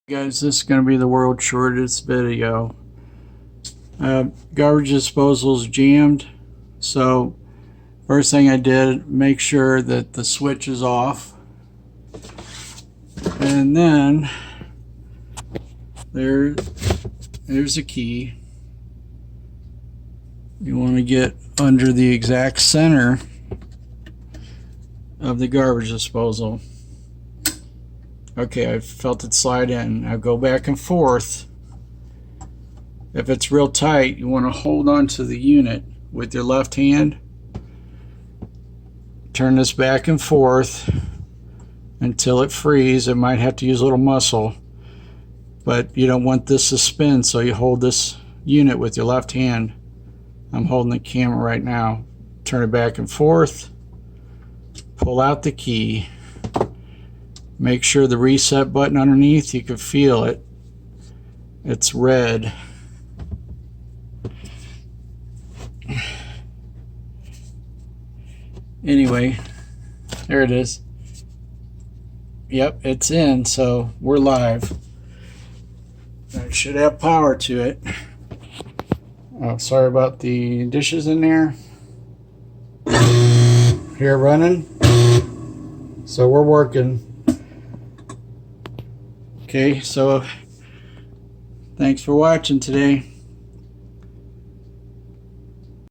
Guys, this is going to be the world's shortest video. Garbage disposal is jammed, so first thing I did, make sure that the switch is off, and then there's a key. You want to get under the exact center of the garbage disposal. Okay, I felt it slide in. Now go back and forth. If it's real tight, you want to hold on to the unit with your left hand. Turn this back and forth until it frees. It might have to use a little muscle, but you don't want this to spin, so you hold this unit with your left hand. I'm holding the camera right now. Turn it back and forth. Pull out the key. Make sure the reset button underneath, you can feel it. It's red. Anyway, there it is. Yep, it's in, so we're live. It should have power to it. Oh, sorry about the dishes in there. Here running. So we're working. Okay, so thanks for watching today.